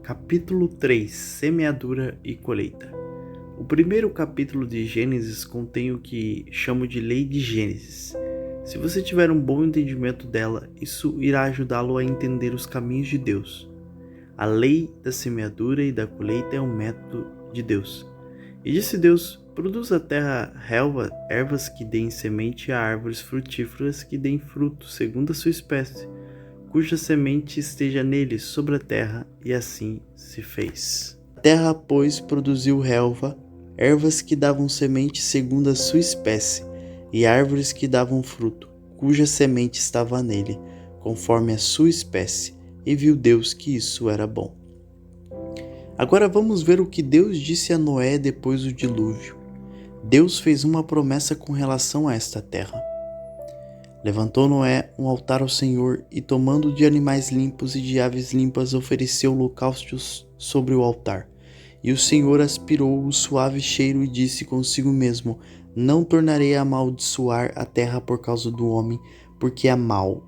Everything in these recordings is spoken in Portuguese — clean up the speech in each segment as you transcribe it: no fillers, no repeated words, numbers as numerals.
Capítulo 3: Semeadura e colheita. O primeiro capítulo de Gênesis contém o que chamo de Lei de Gênesis. Se você tiver um bom entendimento dela, isso irá ajudá-lo a entender os caminhos de Deus. A lei da semeadura e da colheita é um método de Deus. E disse Deus: produz a terra relva, ervas que deem semente, a árvores frutíferas que deem fruto, segundo a sua espécie, cuja semente esteja nele sobre a terra, e assim se fez. A terra, pois, produziu relva, ervas que davam semente segundo a sua espécie, e árvores que davam fruto, cuja semente estava nele, conforme a sua espécie, e viu Deus que isso era bom. Agora vamos ver o que Deus disse a Noé depois do dilúvio. Deus fez uma promessa com relação a esta terra. Levantou Noé um altar ao Senhor e, tomando de animais limpos e de aves limpas, ofereceu holocaustos sobre o altar. E o Senhor aspirou o suave cheiro e disse consigo mesmo: não tornarei a amaldiçoar a terra por causa do homem, porque é mau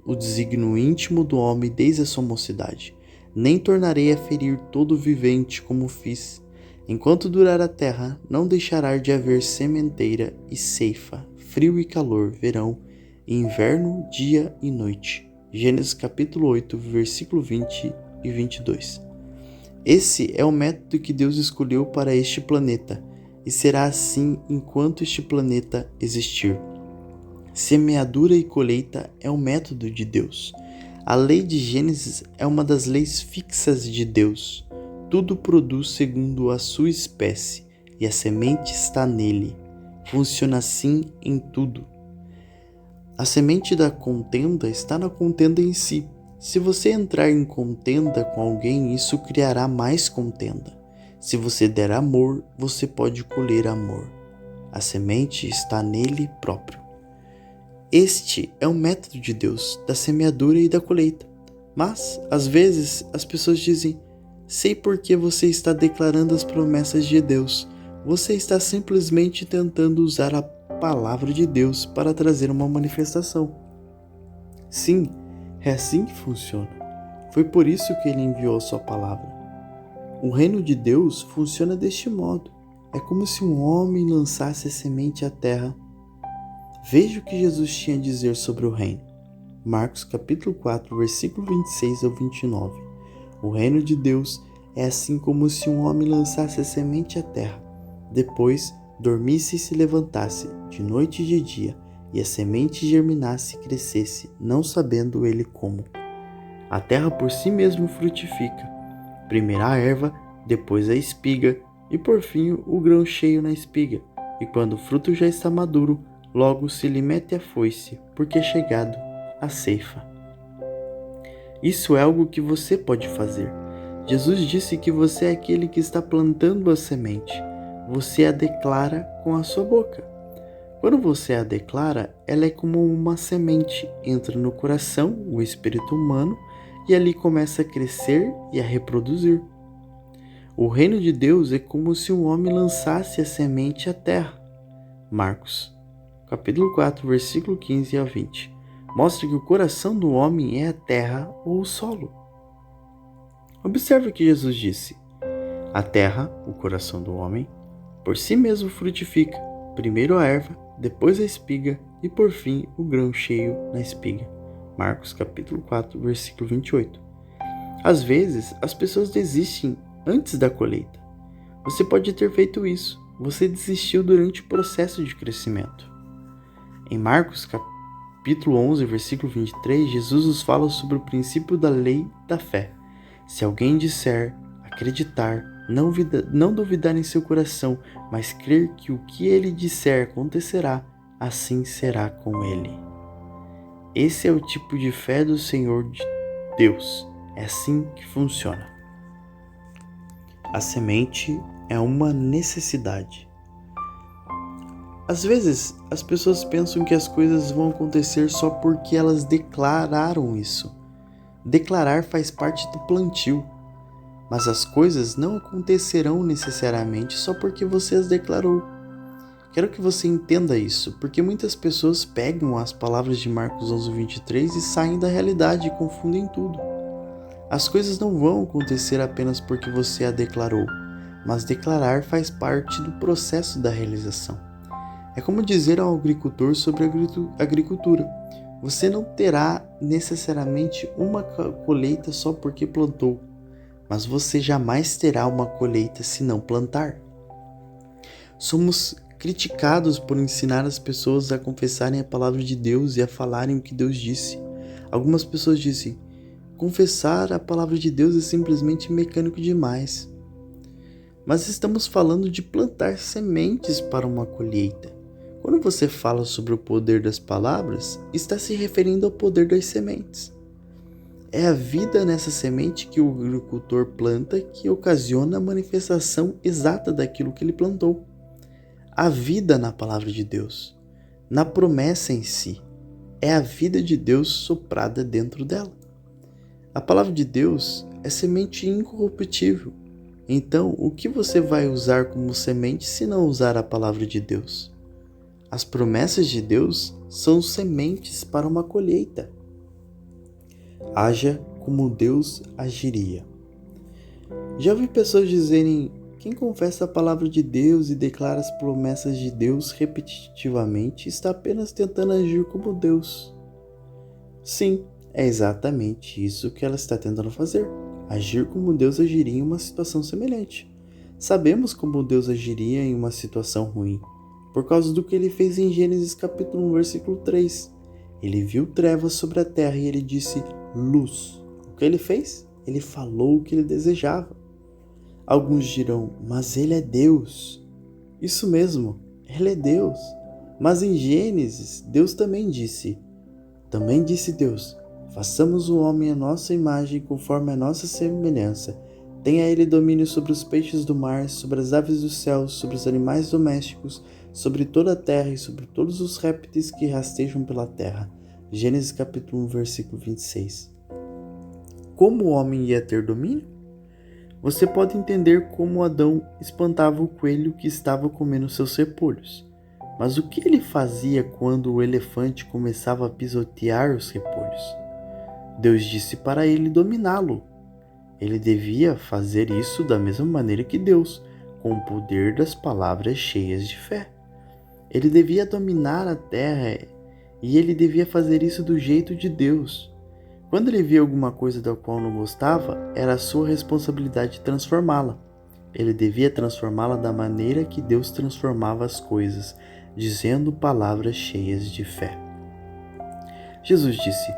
o desígnio íntimo do homem desde a sua mocidade. Nem tornarei a ferir todo vivente como fiz. Enquanto durar a terra, não deixará de haver sementeira e ceifa, frio e calor, verão e inverno, dia e noite. Gênesis capítulo 8, versículo 20 e 22. Esse é o método que Deus escolheu para este planeta, e será assim enquanto este planeta existir. Semeadura e colheita é o método de Deus. A lei de Gênesis é uma das leis fixas de Deus. Tudo produz segundo a sua espécie, e a semente está nele. Funciona assim em tudo. A semente da contenda está na contenda em si. Se você entrar em contenda com alguém, isso criará mais contenda. Se você der amor, você pode colher amor. A semente está nele próprio. Este é o método de Deus, da semeadura e da colheita. Mas, às vezes, as pessoas dizem: sei por que você está declarando as promessas de Deus. Você está simplesmente tentando usar a palavra de Deus para trazer uma manifestação. Sim, é assim que funciona. Foi por isso que ele enviou sua palavra. O reino de Deus funciona deste modo. É como se um homem lançasse a semente à terra. Veja o que Jesus tinha a dizer sobre o reino. Marcos capítulo 4, versículo 26 ao 29. O reino de Deus é assim como se um homem lançasse a semente à terra. Depois, dormisse e se levantasse, de noite e de dia, e a semente germinasse e crescesse, não sabendo ele como. A terra por si mesmo frutifica. Primeiro a erva, depois a espiga, e por fim o grão cheio na espiga. E quando o fruto já está maduro, logo se lhe mete a foice, porque é chegado a ceifa. Isso é algo que você pode fazer. Jesus disse que você é aquele que está plantando a semente. Você a declara com a sua boca. Quando você a declara, ela é como uma semente, entra no coração, o espírito humano, e ali começa a crescer e a reproduzir. O reino de Deus é como se um homem lançasse a semente à terra. Marcos, capítulo 4, versículo 15 a 20. Mostra que o coração do homem é a terra ou o solo. Observe o que Jesus disse. A terra, o coração do homem, por si mesmo frutifica, primeiro a erva, depois a espiga e por fim o grão cheio na espiga. Marcos capítulo 4, versículo 28. Às vezes, as pessoas desistem antes da colheita. Você pode ter feito isso. Você desistiu durante o processo de crescimento. Em Marcos capítulo 11, versículo 23, Jesus nos fala sobre o princípio da lei da fé. Se alguém disser, acreditar, não duvidar em seu coração, mas crer que o que ele disser acontecerá, assim será com ele. Esse é o tipo de fé do Senhor de Deus. É assim que funciona. A semente é uma necessidade. Às vezes, as pessoas pensam que as coisas vão acontecer só porque elas declararam isso. Declarar faz parte do plantio. Mas as coisas não acontecerão necessariamente só porque você as declarou. Quero que você entenda isso, porque muitas pessoas pegam as palavras de Marcos 11, 23 e saem da realidade e confundem tudo. As coisas não vão acontecer apenas porque você a declarou, mas declarar faz parte do processo da realização. É como dizer ao agricultor sobre agricultura: você não terá necessariamente uma colheita só porque plantou, mas você jamais terá uma colheita se não plantar. Somos criticados por ensinar as pessoas a confessarem a palavra de Deus e a falarem o que Deus disse. Algumas pessoas dizem: confessar a palavra de Deus é simplesmente mecânico demais. Mas estamos falando de plantar sementes para uma colheita. Quando você fala sobre o poder das palavras, está se referindo ao poder das sementes. É a vida nessa semente que o agricultor planta que ocasiona a manifestação exata daquilo que ele plantou. A vida na palavra de Deus, na promessa em si, é a vida de Deus soprada dentro dela. A palavra de Deus é semente incorruptível. Então, o que você vai usar como semente se não usar a palavra de Deus? As promessas de Deus são sementes para uma colheita. Haja como Deus agiria. Já ouvi pessoas dizerem: quem confessa a palavra de Deus e declara as promessas de Deus repetitivamente está apenas tentando agir como Deus. Sim, é exatamente isso que ela está tentando fazer. Agir como Deus agiria em uma situação semelhante. Sabemos como Deus agiria em uma situação ruim, por causa do que ele fez em Gênesis capítulo 1, versículo 3. Ele viu trevas sobre a terra e ele disse: luz. O que ele fez? Ele falou o que ele desejava. Alguns dirão: mas ele é Deus. Isso mesmo, ele é Deus. Mas em Gênesis, Deus também disse Deus: façamos o homem à nossa imagem, conforme a nossa semelhança. Tenha ele domínio sobre os peixes do mar, sobre as aves dos céus, sobre os animais domésticos, sobre toda a terra e sobre todos os répteis que rastejam pela terra. Gênesis capítulo 1, versículo 26. Como o homem ia ter domínio? Você pode entender como Adão espantava o coelho que estava comendo seus repolhos. Mas o que ele fazia quando o elefante começava a pisotear os repolhos? Deus disse para ele dominá-lo. Ele devia fazer isso da mesma maneira que Deus, com o poder das palavras cheias de fé. Ele devia dominar a terra e ele devia fazer isso do jeito de Deus. Quando ele via alguma coisa da qual não gostava, era a sua responsabilidade transformá-la. Ele devia transformá-la da maneira que Deus transformava as coisas, dizendo palavras cheias de fé. Jesus disse: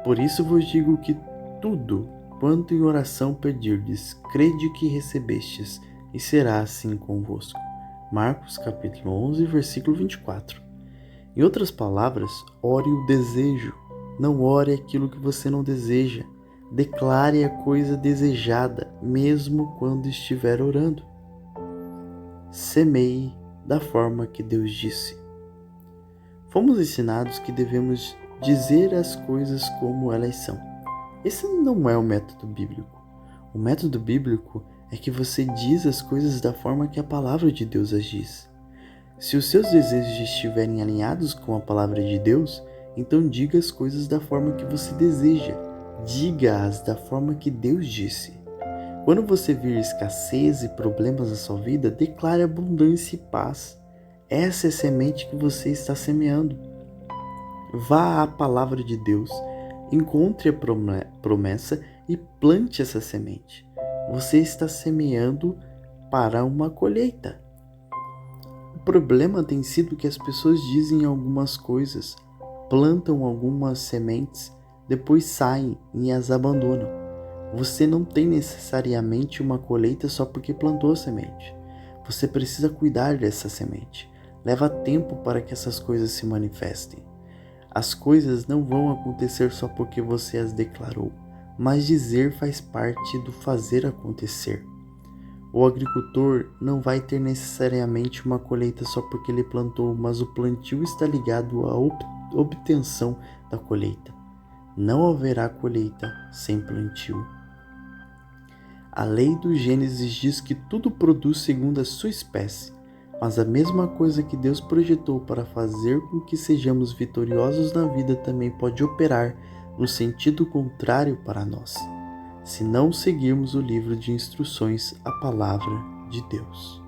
por isso vos digo que tudo quanto em oração pedirdes, crede que recebestes, e será assim convosco. Marcos capítulo 11, versículo 24. Em outras palavras, ore o desejo. Não ore aquilo que você não deseja. Declare a coisa desejada, mesmo quando estiver orando. Semeie da forma que Deus disse. Fomos ensinados que devemos dizer as coisas como elas são. Esse não é o método bíblico. O método bíblico é que você diz as coisas da forma que a palavra de Deus as diz. Se os seus desejos estiverem alinhados com a palavra de Deus, então diga as coisas da forma que você deseja. Diga-as da forma que Deus disse. Quando você vir escassez e problemas na sua vida, declare abundância e paz. Essa é a semente que você está semeando. Vá à palavra de Deus, encontre a promessa e plante essa semente. Você está semeando para uma colheita. O problema tem sido que as pessoas dizem algumas coisas, plantam algumas sementes, depois saem e as abandonam. Você não tem necessariamente uma colheita só porque plantou a semente. Você precisa cuidar dessa semente. Leva tempo para que essas coisas se manifestem. As coisas não vão acontecer só porque você as declarou, mas dizer faz parte do fazer acontecer. O agricultor não vai ter necessariamente uma colheita só porque ele plantou, mas o plantio está ligado à obtenção da colheita. Não haverá colheita sem plantio. A lei do Gênesis diz que tudo produz segundo a sua espécie, mas a mesma coisa que Deus projetou para fazer com que sejamos vitoriosos na vida também pode operar no sentido contrário para nós. se não seguirmos o livro de instruções, a palavra de Deus.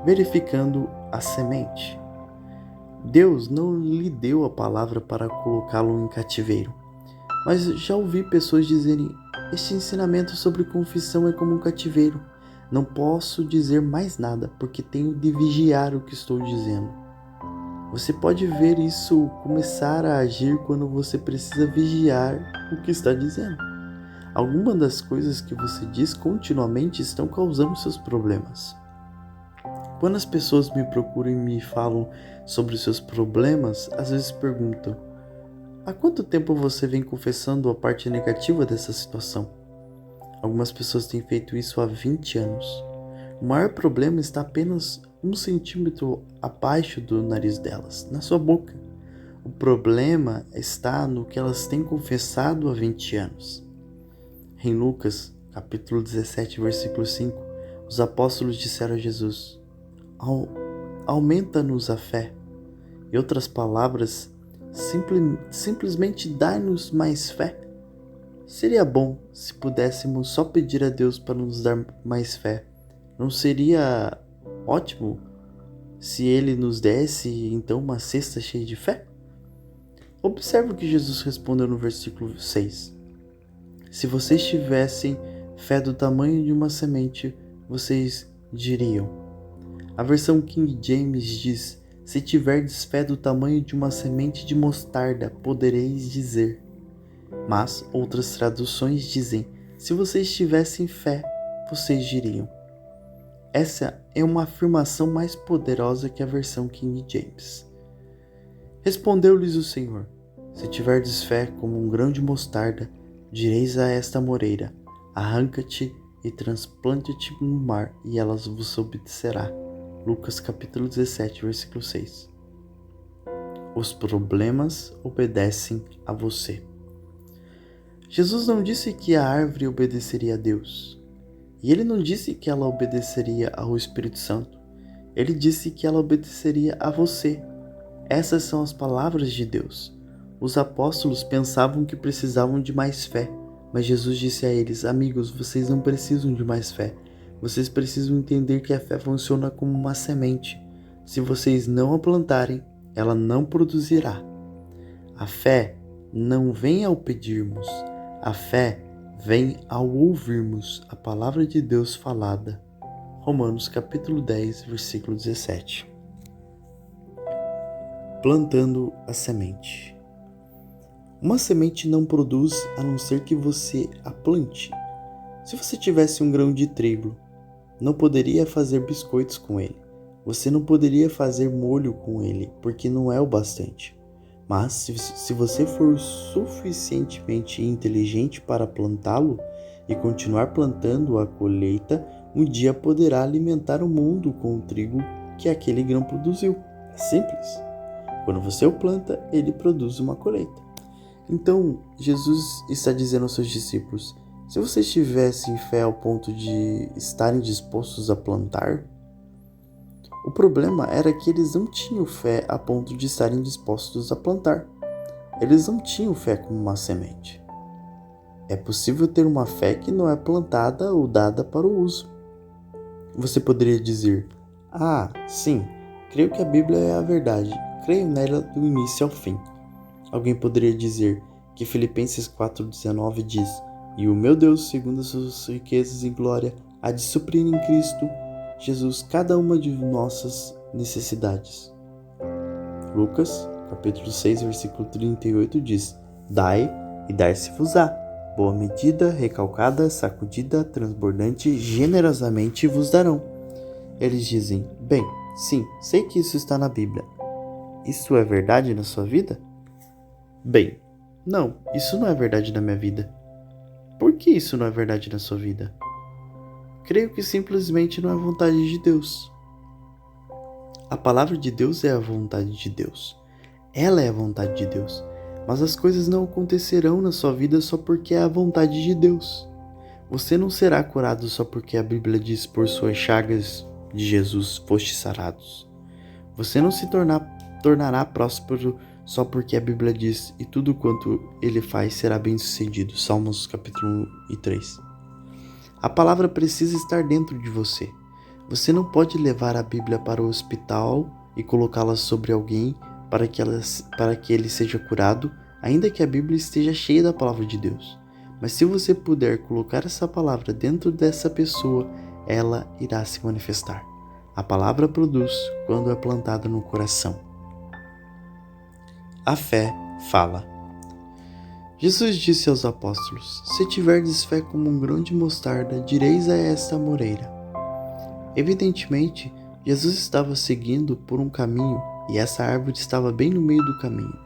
Verificando a semente. Deus não lhe deu a palavra para colocá-lo em cativeiro, mas já ouvi pessoas dizerem: este ensinamento sobre confissão é como um cativeiro. Não posso dizer mais nada porque tenho de vigiar o que estou dizendo. Você pode ver isso começar a agir quando você precisa vigiar o que está dizendo. Algumas das coisas que você diz continuamente estão causando seus problemas. Quando as pessoas me procuram e me falam sobre os seus problemas, às vezes perguntam: há quanto tempo você vem confessando a parte negativa dessa situação? Algumas pessoas têm feito isso há 20 anos. O maior problema está apenas 1 centímetro abaixo do nariz delas, na sua boca. O problema está no que elas têm confessado há 20 anos. Em Lucas, capítulo 17, versículo 5, os apóstolos disseram a Jesus: aumenta-nos a fé. Em outras palavras, simplesmente dá-nos mais fé. Seria bom se pudéssemos só pedir a Deus para nos dar mais fé. Não seria ótimo se Ele nos desse então uma cesta cheia de fé? Observe o que Jesus respondeu no versículo 6. Se vocês tivessem fé do tamanho de uma semente, vocês diriam. A versão King James diz: se tiverdes fé do tamanho de uma semente de mostarda, podereis dizer. Mas outras traduções dizem: se vocês tivessem fé, vocês diriam. Essa é uma afirmação mais poderosa que a versão King James. Respondeu-lhes o Senhor: se tiverdes fé como um grão de mostarda, direis a esta moreira: arranca-te e transplante-te no mar, e ela vos obedecerá. Lucas capítulo 17, versículo 6. Os problemas obedecem a você. Jesus não disse que a árvore obedeceria a Deus. E ele não disse que ela obedeceria ao Espírito Santo. Ele disse que ela obedeceria a você. Essas são as palavras de Deus. Os apóstolos pensavam que precisavam de mais fé, mas Jesus disse a eles: amigos, vocês não precisam de mais fé. Vocês precisam entender que a fé funciona como uma semente. Se vocês não a plantarem, ela não produzirá. A fé não vem ao pedirmos. A fé vem ao ouvirmos a palavra de Deus falada. Romanos capítulo 10, versículo 17. Plantando a semente. Uma semente não produz a não ser que você a plante. Se você tivesse um grão de trigo, não poderia fazer biscoitos com ele. Você não poderia fazer molho com ele, porque não é o bastante. Mas se você for suficientemente inteligente para plantá-lo e continuar plantando a colheita, um dia poderá alimentar o mundo com o trigo que aquele grão produziu. É simples. Quando você o planta, ele produz uma colheita. Então, Jesus está dizendo aos seus discípulos: se vocês tivessem fé ao ponto de estarem dispostos a plantar, o problema era que eles não tinham fé a ponto de estarem dispostos a plantar. Eles não tinham fé como uma semente. É possível ter uma fé que não é plantada ou dada para o uso. Você poderia dizer: ah, sim, creio que a Bíblia é a verdade, creio nela do início ao fim. Alguém poderia dizer que Filipenses 4,19 diz: e o meu Deus, segundo as suas riquezas em glória, há de suprir em Cristo Jesus cada uma de nossas necessidades. Lucas, capítulo 6, versículo 38 diz: dai e dar-se-vos-á, boa medida, recalcada, sacudida, transbordante, generosamente vos darão. Eles dizem: bem, sim, sei que isso está na Bíblia. Isso é verdade na sua vida? Bem, não, isso não é verdade na minha vida. Por que isso não é verdade na sua vida? Creio que simplesmente não é vontade de Deus. A palavra de Deus é a vontade de Deus. Ela é a vontade de Deus. Mas as coisas não acontecerão na sua vida só porque é a vontade de Deus. Você não será curado só porque a Bíblia diz: por suas chagas de Jesus fostes sarados. Você não se tornará próspero só porque a Bíblia diz, e tudo quanto ele faz será bem sucedido. Salmos capítulo 1 e 3. A palavra precisa estar dentro de você. Você não pode levar a Bíblia para o hospital e colocá-la sobre alguém para que ele seja curado, ainda que a Bíblia esteja cheia da palavra de Deus. Mas se você puder colocar essa palavra dentro dessa pessoa, ela irá se manifestar. A palavra produz quando é plantada no coração. A fé fala. Jesus disse aos apóstolos: se tiverdes fé como um grão de mostarda, direis a esta moreira. Evidentemente, Jesus estava seguindo por um caminho e essa árvore estava bem no meio do caminho,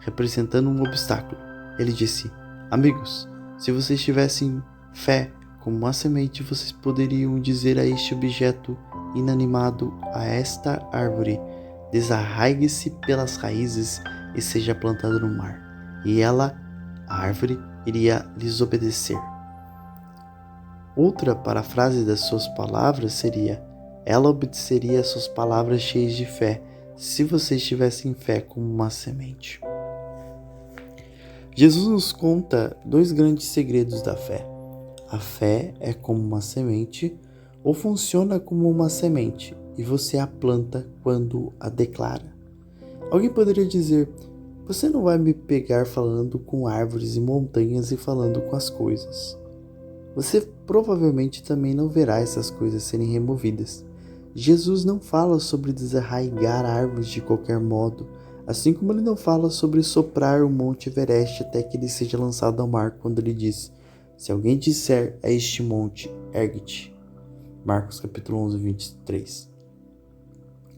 representando um obstáculo. Ele disse: amigos, se vocês tivessem fé como uma semente, vocês poderiam dizer a este objeto inanimado, a esta árvore: desarraigue-se pelas raízes e seja plantada no mar. E ela, a árvore, iria lhes obedecer. Outra parafrase das suas palavras seria: ela obedeceria às suas palavras cheias de fé, se vocês tivessem fé como uma semente. Jesus nos conta dois grandes segredos da fé. A fé é como uma semente, ou funciona como uma semente, e você a planta quando a declara. Alguém poderia dizer: você não vai me pegar falando com árvores e montanhas e falando com as coisas. Você provavelmente também não verá essas coisas serem removidas. Jesus não fala sobre desarraigar árvores de qualquer modo, assim como ele não fala sobre soprar o Monte Everest até que ele seja lançado ao mar, quando ele diz: se alguém disser a este monte, ergue-te. Marcos capítulo 11, 23.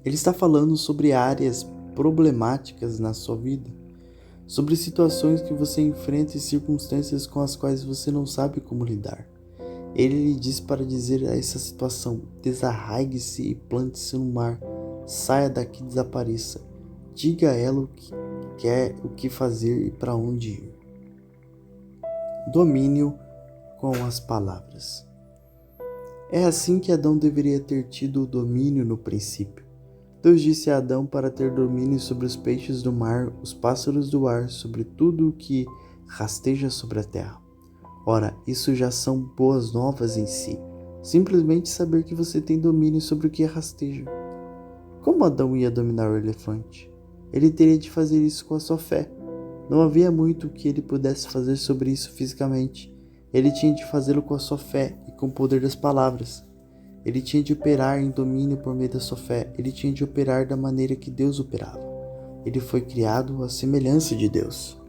Ele está falando sobre áreas problemáticas na sua vida, sobre situações que você enfrenta e circunstâncias com as quais você não sabe como lidar. Ele lhe diz para dizer a essa situação: desarraigue-se e plante-se no mar, saia daqui e desapareça. Diga a ela o que quer, o que fazer e para onde ir. Domínio com as palavras. É assim que Adão deveria ter tido o domínio no princípio. Deus disse a Adão para ter domínio sobre os peixes do mar, os pássaros do ar, sobre tudo o que rasteja sobre a terra. Ora, isso já são boas novas em si. Simplesmente saber que você tem domínio sobre o que rasteja. Como Adão ia dominar o elefante? Ele teria de fazer isso com a sua fé. Não havia muito que ele pudesse fazer sobre isso fisicamente. Ele tinha de fazê-lo com a sua fé e com o poder das palavras. Ele tinha de operar em domínio por meio da sua fé. Ele tinha de operar da maneira que Deus operava. Ele foi criado à semelhança de Deus.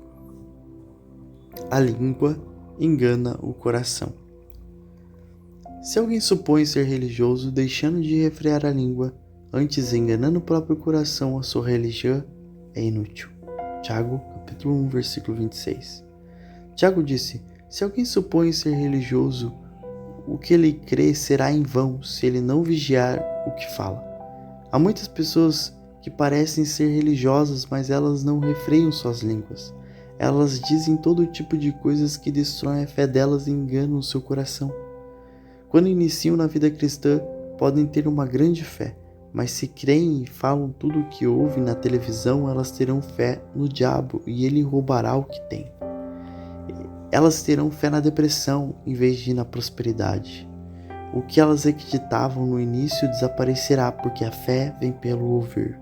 A língua engana o coração. Se alguém supõe ser religioso, deixando de refrear a língua, antes enganando o próprio coração, a sua religião é inútil. Tiago, capítulo 1, versículo 26. Tiago disse: se alguém supõe ser religioso, o que ele crê será em vão se ele não vigiar o que fala. Há muitas pessoas que parecem ser religiosas, mas elas não refreiam suas línguas. Elas dizem todo tipo de coisas que destroem a fé delas e enganam o seu coração. Quando iniciam na vida cristã, podem ter uma grande fé, mas se creem e falam tudo o que ouvem na televisão, elas terão fé no diabo e ele roubará o que tem. Elas terão fé na depressão em vez de na prosperidade. O que elas acreditavam no início desaparecerá, porque a fé vem pelo ouvir.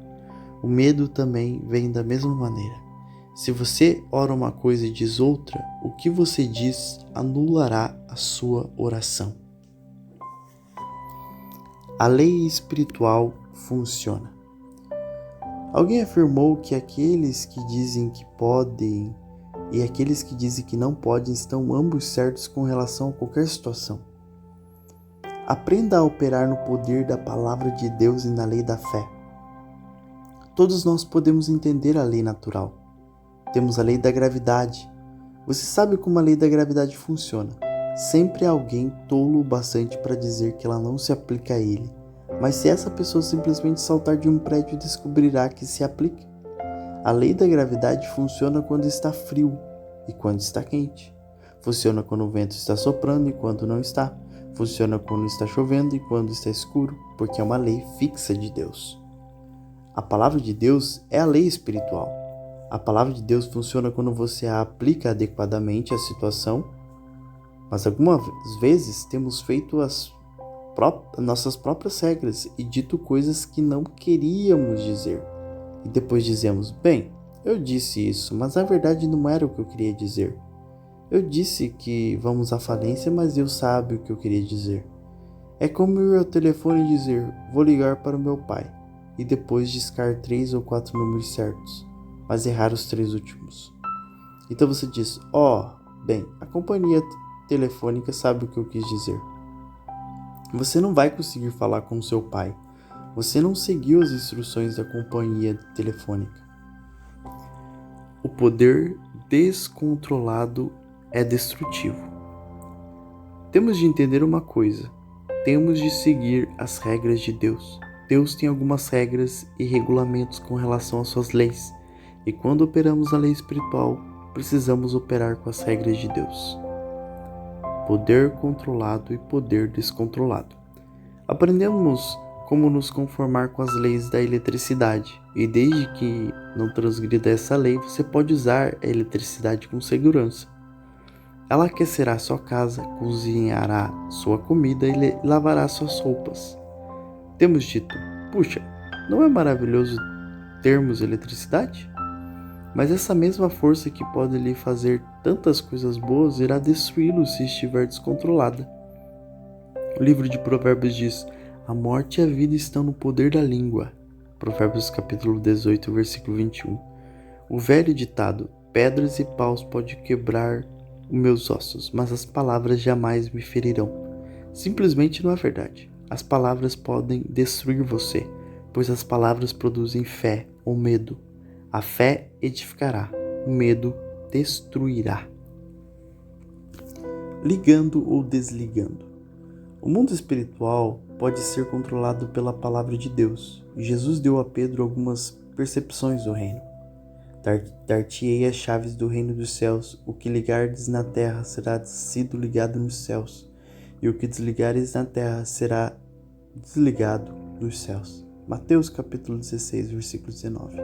O medo também vem da mesma maneira. Se você ora uma coisa e diz outra, o que você diz anulará a sua oração. A lei espiritual funciona. Alguém afirmou que aqueles que dizem que podem e aqueles que dizem que não podem estão ambos certos com relação a qualquer situação. Aprenda a operar no poder da palavra de Deus e na lei da fé. Todos nós podemos entender a lei natural. Temos a lei da gravidade. Você sabe como a lei da gravidade funciona. Sempre há alguém tolo o bastante para dizer que ela não se aplica a ele. Mas se essa pessoa simplesmente saltar de um prédio, descobrirá que se aplica. A lei da gravidade funciona quando está frio e quando está quente. Funciona quando o vento está soprando e quando não está. Funciona quando está chovendo e quando está escuro, porque é uma lei fixa de Deus. A palavra de Deus é a lei espiritual. A palavra de Deus funciona quando você a aplica adequadamente à situação, mas algumas vezes temos feito as nossas próprias regras e dito coisas que não queríamos dizer. E depois dizemos, bem, eu disse isso, mas na verdade não era o que eu queria dizer. Eu disse que vamos à falência, mas Deus sabe o que eu queria dizer. É como ir ao telefone e dizer, vou ligar para o meu pai, e depois discar 3 ou 4 números certos, mas errar os 3 últimos. Então você diz, bem, a companhia telefônica sabe o que eu quis dizer. Você não vai conseguir falar com seu pai. Você não seguiu as instruções da companhia telefônica. O poder descontrolado é destrutivo. Temos de entender uma coisa. Temos de seguir as regras de Deus. Deus tem algumas regras e regulamentos com relação às suas leis. E quando operamos a lei espiritual, precisamos operar com as regras de Deus. Poder controlado e poder descontrolado. Aprendemos como nos conformar com as leis da eletricidade, e desde que não transgrida essa lei, você pode usar a eletricidade com segurança. Ela aquecerá sua casa, cozinhará sua comida e lavará suas roupas. Temos dito, puxa, não é maravilhoso termos eletricidade? Mas essa mesma força que pode lhe fazer tantas coisas boas irá destruí-lo se estiver descontrolada. O livro de Provérbios diz, a morte e a vida estão no poder da língua. Provérbios capítulo 18, versículo 21. O velho ditado, pedras e paus podem quebrar os meus ossos, mas as palavras jamais me ferirão. Simplesmente não é verdade. As palavras podem destruir você, pois as palavras produzem fé ou medo. A fé edificará, o medo destruirá. Ligando ou desligando. O mundo espiritual pode ser controlado pela palavra de Deus. Jesus deu a Pedro algumas percepções do reino. Dar-te-ei as chaves do reino dos céus. O que ligardes na terra será sido ligado nos céus, e o que desligares na terra será desligado nos céus. Mateus capítulo 16, versículo 19.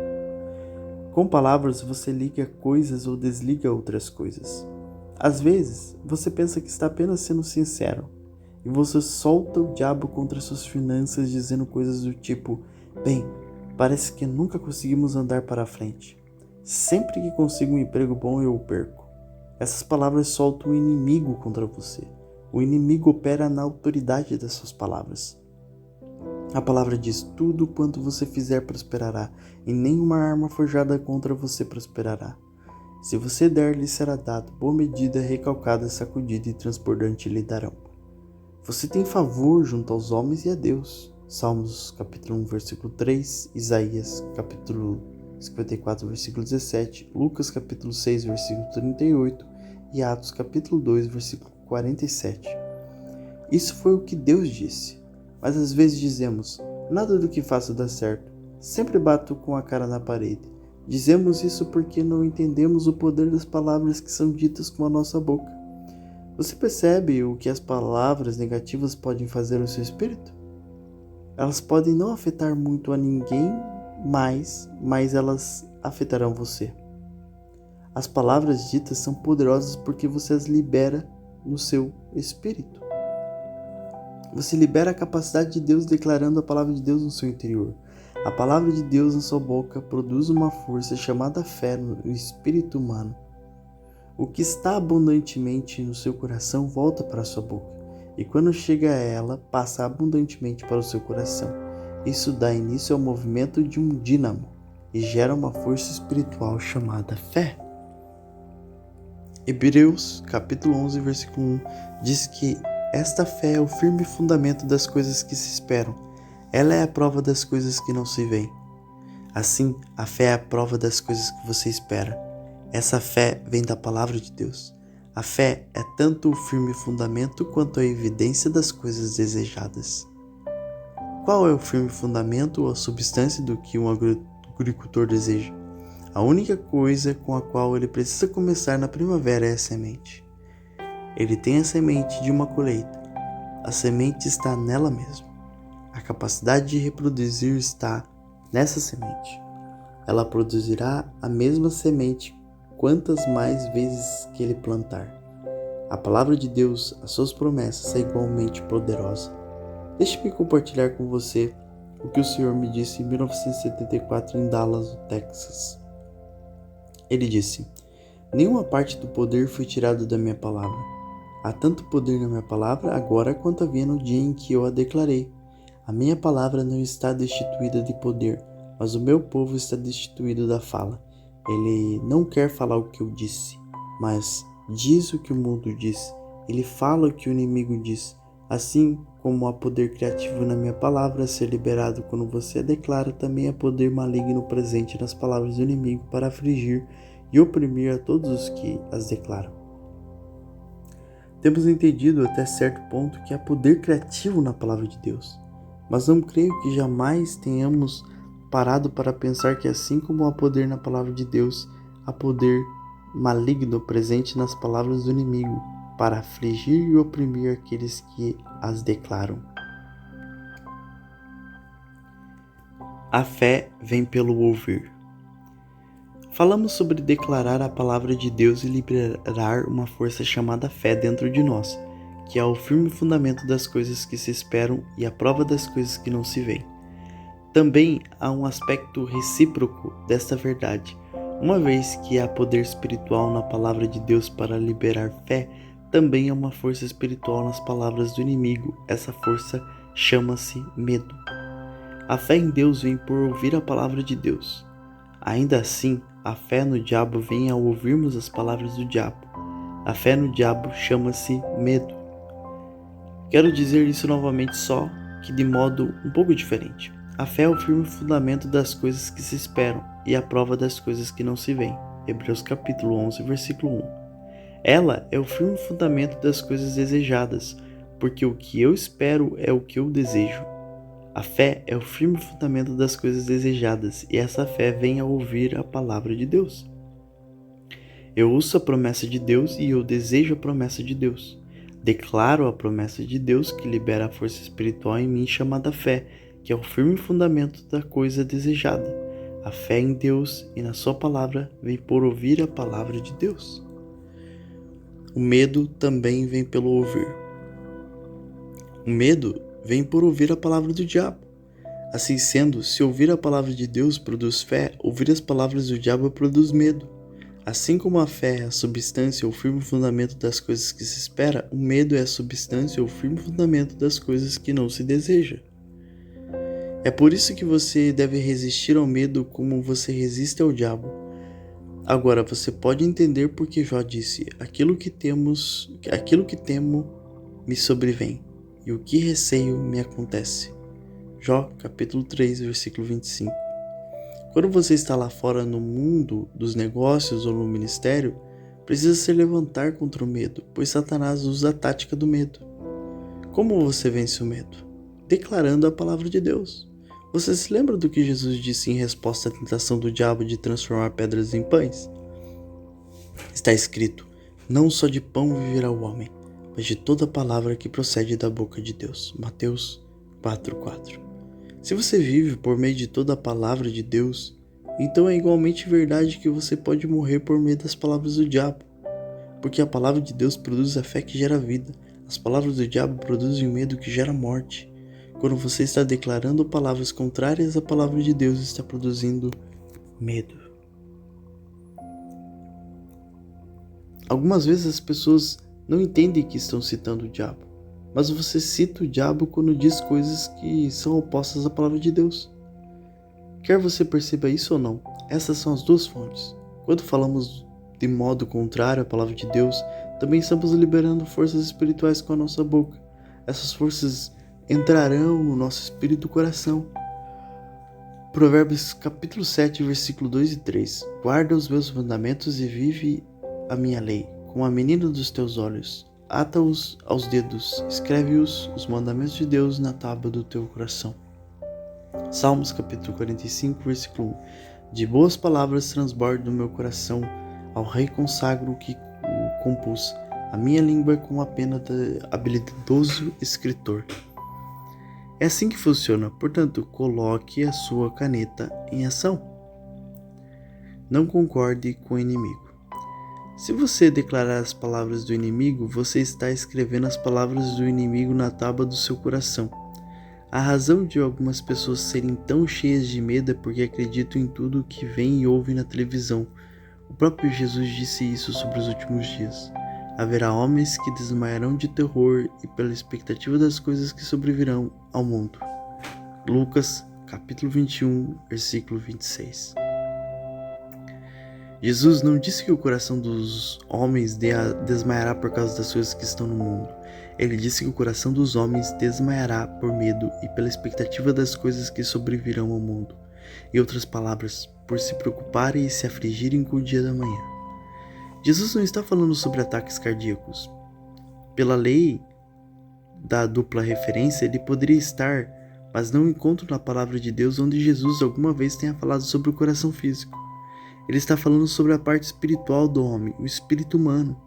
Com palavras você liga coisas ou desliga outras coisas. Às vezes, você pensa que está apenas sendo sincero, e você solta o diabo contra suas finanças dizendo coisas do tipo, bem, parece que nunca conseguimos andar para frente. Sempre que consigo um emprego bom eu o perco. Essas palavras soltam o inimigo contra você. O inimigo opera na autoridade das suas palavras. A palavra diz, tudo quanto você fizer prosperará, e nenhuma arma forjada contra você prosperará. Se você der, lhe será dado, boa medida, recalcada, sacudida e transbordante lhe darão. Você tem favor junto aos homens e a Deus. Salmos capítulo 1, versículo 3, Isaías capítulo 54, versículo 17, Lucas capítulo 6, versículo 38 e Atos capítulo 2, versículo 47. Isso foi o que Deus disse. Mas às vezes dizemos, nada do que faço dá certo, sempre bato com a cara na parede. Dizemos isso porque não entendemos o poder das palavras que são ditas com a nossa boca. Você percebe o que as palavras negativas podem fazer ao seu espírito? Elas podem não afetar muito a ninguém mais, mas elas afetarão você. As palavras ditas são poderosas porque você as libera no seu espírito. Você libera a capacidade de Deus declarando a palavra de Deus no seu interior. A palavra de Deus na sua boca produz uma força chamada fé no espírito humano. O que está abundantemente no seu coração volta para a sua boca, e quando chega a ela, passa abundantemente para o seu coração. Isso dá início ao movimento de um dínamo e gera uma força espiritual chamada fé. Hebreus capítulo 11, versículo 1 diz que esta fé é o firme fundamento das coisas que se esperam. Ela é a prova das coisas que não se veem. Assim, a fé é a prova das coisas que você espera. Essa fé vem da palavra de Deus. A fé é tanto o firme fundamento quanto a evidência das coisas desejadas. Qual é o firme fundamento ou a substância do que um agricultor deseja? A única coisa com a qual ele precisa começar na primavera é a semente. Ele tem a semente de uma colheita. A semente está nela mesma. A capacidade de reproduzir está nessa semente. ela produzirá a mesma semente quantas mais vezes que ele plantar. A palavra de Deus, as suas promessas, é igualmente poderosa. Deixe-me compartilhar com você o que o Senhor me disse em 1974 em Dallas, Texas. Ele disse: nenhuma parte do poder foi tirada da minha palavra. Há tanto poder na minha palavra agora quanto havia no dia em que eu a declarei. A minha palavra não está destituída de poder, mas o meu povo está destituído da fala. Ele não quer falar o que eu disse, mas diz o que o mundo diz. Ele fala o que o inimigo diz. Assim como há poder criativo na minha palavra a ser liberado quando você a declara, também há poder maligno presente nas palavras do inimigo para afligir e oprimir a todos os que as declaram. Temos entendido até certo ponto que há poder criativo na palavra de Deus, mas não creio que jamais tenhamos parado para pensar que assim como há poder na palavra de Deus, há poder maligno presente nas palavras do inimigo para afligir e oprimir aqueles que as declaram. A fé vem pelo ouvir. Falamos sobre declarar a palavra de Deus e liberar uma força chamada fé dentro de nós, que é o firme fundamento das coisas que se esperam e a prova das coisas que não se veem. Também há um aspecto recíproco desta verdade. Uma vez que há poder espiritual na palavra de Deus para liberar fé, também há uma força espiritual nas palavras do inimigo. Essa força chama-se medo. A fé em Deus vem por ouvir a palavra de Deus. Ainda assim, a fé no diabo vem ao ouvirmos as palavras do diabo. A fé no diabo chama-se medo. Quero dizer isso novamente, só que de modo um pouco diferente. A fé é o firme fundamento das coisas que se esperam e a prova das coisas que não se veem. Hebreus capítulo 11, versículo 1. Ela é o firme fundamento das coisas desejadas, porque o que eu espero é o que eu desejo. A fé é o firme fundamento das coisas desejadas, e essa fé vem ao ouvir a palavra de Deus. Eu ouço a promessa de Deus e eu desejo a promessa de Deus. Declaro a promessa de Deus que libera a força espiritual em mim chamada fé, que é o firme fundamento da coisa desejada. A fé em Deus e na sua palavra vem por ouvir a palavra de Deus. O medo também vem pelo ouvir. O medo vem por ouvir a palavra do diabo. Assim sendo, se ouvir a palavra de Deus produz fé, ouvir as palavras do diabo produz medo. Assim como a fé é a substância ou firme fundamento das coisas que se espera, o medo é a substância ou firme fundamento das coisas que não se deseja. É por isso que você deve resistir ao medo como você resiste ao diabo. Agora você pode entender porque Jó disse: aquilo que temo me sobrevém, e o que receio me acontece. Jó capítulo 3, versículo 25. Quando você está lá fora no mundo dos negócios ou no ministério, precisa se levantar contra o medo, pois Satanás usa a tática do medo. Como você vence o medo? Declarando a palavra de Deus. Você se lembra do que Jesus disse em resposta à tentação do diabo de transformar pedras em pães? Está escrito: não só de pão viverá o homem, mas de toda palavra que procede da boca de Deus. Mateus 4:4. Se você vive por meio de toda a palavra de Deus, então é igualmente verdade que você pode morrer por meio das palavras do diabo, porque a palavra de Deus produz a fé que gera vida. As palavras do diabo produzem o medo que gera morte. Quando você está declarando palavras contrárias à palavra de Deus, está produzindo medo. Algumas vezes as pessoas não entendem que estão citando o diabo, mas você cita o diabo quando diz coisas que são opostas à palavra de Deus. Quer você perceba isso ou não, essas são as duas fontes. Quando falamos de modo contrário à palavra de Deus, também estamos liberando forças espirituais com a nossa boca. Essas forças entrarão no nosso espírito e coração. Provérbios capítulo 7, versículo 2 e 3. Guarda os meus mandamentos e vive a minha lei, como a menina dos teus olhos. Ata-os aos dedos, escreve-os, os mandamentos de Deus, na tábua do teu coração. Salmos capítulo 45, versículo 1. De boas palavras transborda o meu coração, ao rei consagro que o compus. A minha língua é como a pena de habilidoso escritor. É assim que funciona, portanto, coloque a sua caneta em ação. Não concorde com o inimigo. Se você declarar as palavras do inimigo, você está escrevendo as palavras do inimigo na tábua do seu coração. A razão de algumas pessoas serem tão cheias de medo é porque acreditam em tudo o que vem e ouvem na televisão. O próprio Jesus disse isso sobre os últimos dias. Haverá homens que desmaiarão de terror e pela expectativa das coisas que sobrevirão ao mundo. Lucas, capítulo 21, versículo 26. Jesus não disse que o coração dos homens desmaiará por causa das coisas que estão no mundo. Ele disse que o coração dos homens desmaiará por medo e pela expectativa das coisas que sobrevirão ao mundo. Em outras palavras, por se preocuparem e se afligirem com o dia da manhã. Jesus não está falando sobre ataques cardíacos. Pela lei da dupla referência, ele poderia estar, mas não encontro na palavra de Deus onde Jesus alguma vez tenha falado sobre o coração físico. Ele está falando sobre a parte espiritual do homem, o espírito humano.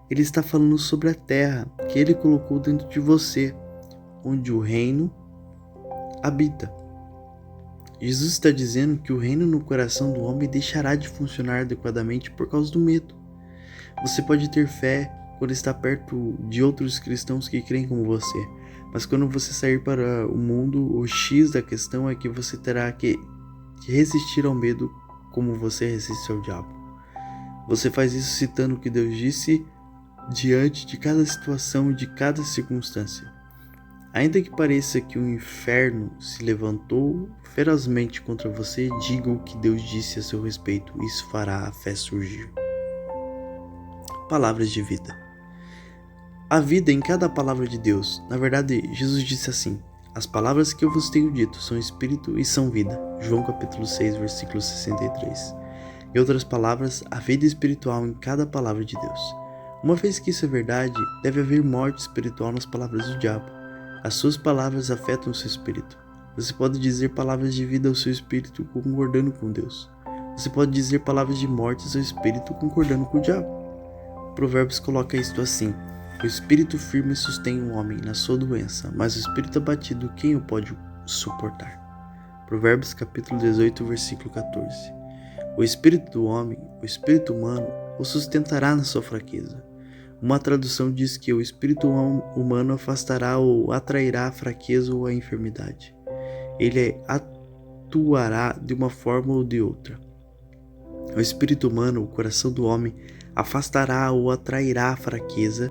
Ele está falando sobre a terra que ele colocou dentro de você, onde o reino habita. Jesus está dizendo que o reino no coração do homem deixará de funcionar adequadamente por causa do medo. Você pode ter fé quando está perto de outros cristãos que creem como você, mas quando você sair para o mundo, o X da questão é que você terá que resistir ao medo como você resiste ao diabo. Você faz isso citando o que Deus disse diante de cada situação e de cada circunstância. Ainda que pareça que o inferno se levantou ferozmente contra você, diga o que Deus disse a seu respeito. Isso fará a fé surgir. Palavras de vida. A vida em cada palavra de Deus. Na verdade, Jesus disse assim: as palavras que eu vos tenho dito são espírito e são vida. João capítulo 6, versículo 63. Em outras palavras, a vida espiritual em cada palavra de Deus. Uma vez que isso é verdade, deve haver morte espiritual nas palavras do diabo. As suas palavras afetam o seu espírito. Você pode dizer palavras de vida ao seu espírito concordando com Deus. Você pode dizer palavras de morte ao seu espírito concordando com o diabo. Provérbios coloca isto assim: o espírito firme sustém o homem na sua doença, mas o espírito abatido, quem o pode suportar? Provérbios capítulo 18, versículo 14. O espírito do homem, o espírito humano, o sustentará na sua fraqueza. Uma tradução diz que o espírito humano afastará ou atrairá a fraqueza ou a enfermidade. Ele atuará de uma forma ou de outra. O espírito humano, o coração do homem, afastará ou atrairá a fraqueza